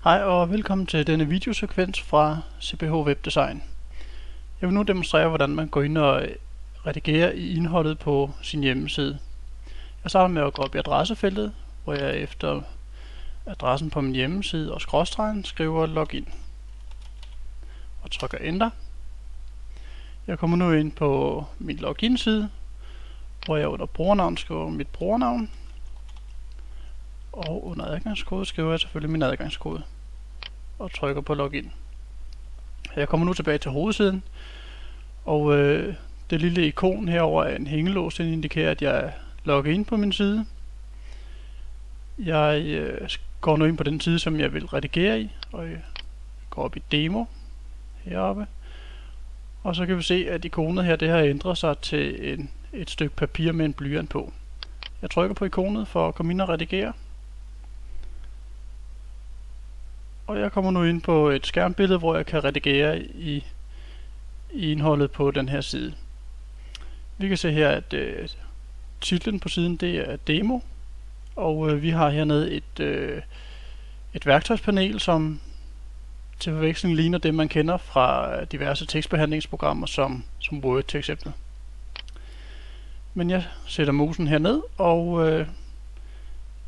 Hej og velkommen til denne videosekvens fra CPH Webdesign. Jeg vil nu demonstrere, hvordan man går ind og redigerer i indholdet på sin hjemmeside. Jeg starter med at gå op i adressefeltet, hvor jeg efter adressen på min hjemmeside og skråstregen skriver login og trykker enter. Jeg kommer nu ind på min login-side, hvor jeg under brugernavn skriver mit brugernavn, og under adgangskode skriver jeg selvfølgelig min adgangskode og trykker på login. Jeg kommer nu tilbage til hovedsiden, og det lille ikon herover er en hængelås, den indikerer, at jeg er logget ind på min side. Jeg går nu ind på den side, som jeg vil redigere i, og jeg går op i demo heroppe. Og så kan vi se, at ikonet her det har ændret sig til et stykke papir med en blyant på. Jeg trykker på ikonet for at komme ind og redigere. Og jeg kommer nu ind på et skærmbillede, hvor jeg kan redigere i indholdet på den her side. Vi kan se her, at titlen på siden det er demo, og vi har hernede et værktøjspanel, som til forveksling ligner det, man kender fra diverse tekstbehandlingsprogrammer, som Word til eksempel. Men jeg sætter musen herned, og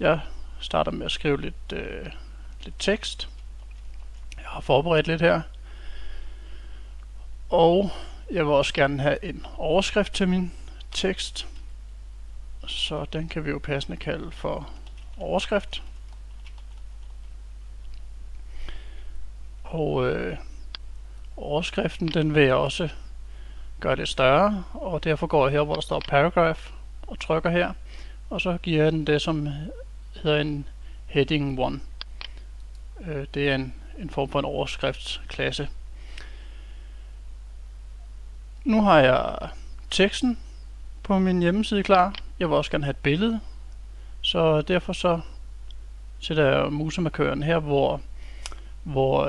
jeg starter med at skrive lidt tekst. Jeg har forberedt lidt her. Og jeg vil også gerne have en overskrift til min tekst. Så den kan vi jo passende kalde for overskrift. Og overskriften den vil jeg også gøre lidt større, og derfor går jeg her, hvor der står paragraph, og trykker her, og så giver jeg den det, som hedder en heading 1. Det er en form for en overskriftsklasse. Nu har jeg teksten på min hjemmeside klar. Jeg vil også gerne have et billede, så derfor så sætter jeg musemarkøren her, hvor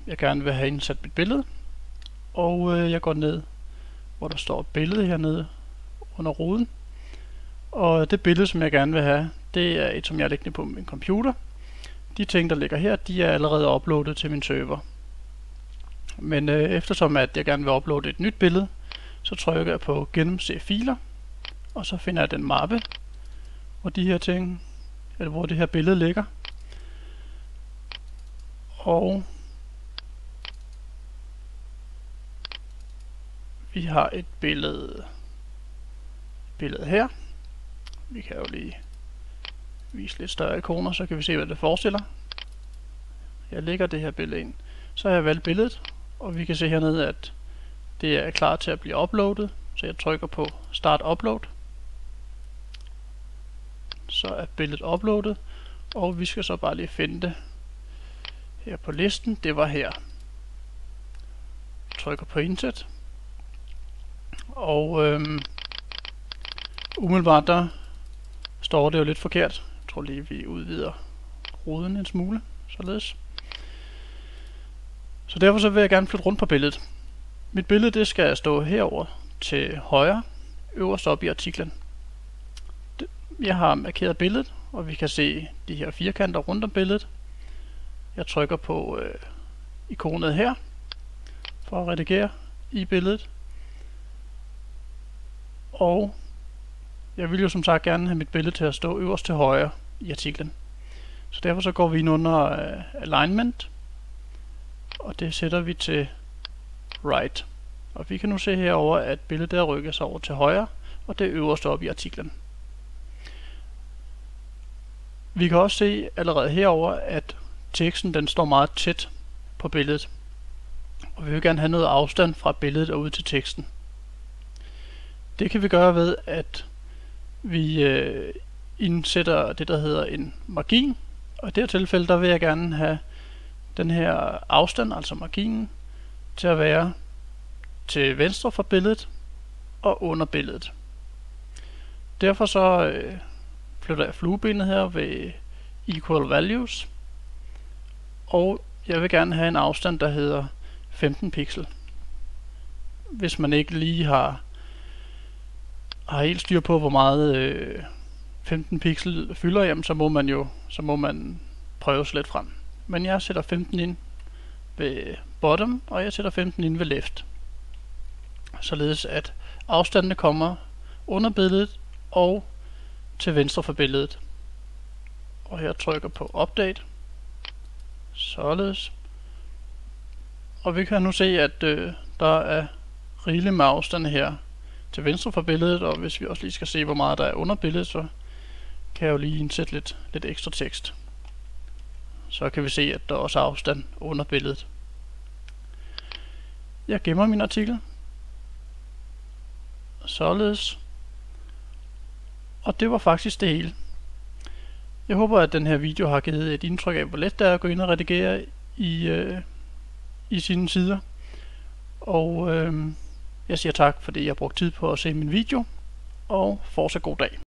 jeg gerne vil have indsat mit billede, og jeg går ned, hvor der står billede hernede under ruden, og det billede, som jeg gerne vil have, det er et, som jeg lægger på min computer. De ting, der ligger her, de er allerede uploadet til min server. Men eftersom at jeg gerne vil uploade et nyt billede, så trykker jeg på gennemse filer, og så finder jeg den mappe, hvor de her ting, eller hvor det her billede ligger. Og vi har et billede her. Vi kan jo lige vise lidt større ikoner, så kan vi se, hvad det forestiller. Jeg lægger det her billede ind. Så har jeg valgt billedet, og vi kan se hernede, at det er klar til at blive uploadet. Så jeg trykker på Start Upload. Så er billedet uploadet, og vi skal så bare lige finde det her på listen. Det var her. Jeg trykker på Inset. Og umiddelbart der står det jo lidt forkert. Jeg tror lige, vi udvider ruden en smule, således. Så derfor så vil jeg gerne flytte rundt på billedet. Mit billede det skal stå herover til højre, øverst op i artiklen. Jeg har markeret billedet, og vi kan se de her firkanter rundt om billedet. Jeg trykker på ikonet her for at redigere i billedet. Og jeg vil jo som sagt gerne have mit billede til at stå øverst til højre i artiklen. Så derfor så går vi ind under alignment, og det sætter vi til right. Og vi kan nu se herover, at billedet der rykker sig over til højre, og det er øverst op i artiklen. Vi kan også se allerede herover, at teksten den står meget tæt på billedet. Og vi vil gerne have noget afstand fra billedet og ud til teksten. Det kan vi gøre ved, at vi indsætter det, der hedder en margin. Og i det her tilfælde, der vil jeg gerne have den her afstand, altså marginen, til at være til venstre for billedet og under billedet. Derfor så flytter jeg fluebenet her ved Equal Values, og jeg vil gerne have en afstand, der hedder 15 pixel. Hvis man ikke lige har helt styr på, hvor meget 15 pixel fylder, jamen, så må man prøve sig lidt frem. men jeg sætter 15 ind ved bottom, og jeg sætter 15 ind ved left. Således at afstandene kommer under billedet og til venstre for billedet. Og her trykker på update. Således. Og vi kan nu se, at der er rigeligt med afstand her til venstre for billedet, og hvis vi også lige skal se, hvor meget der er under billedet, så kan jeg jo lige indsætte lidt ekstra tekst. Så kan vi se, at der også er afstand under billedet. Jeg gemmer min artikel. Således. Og det var faktisk det hele. Jeg håber, at den her video har givet et indtryk af, hvor let det er at gå ind og redigere i sine sider. Og jeg siger tak, fordi jeg har brugt tid på at se min video, og fortsat god dag.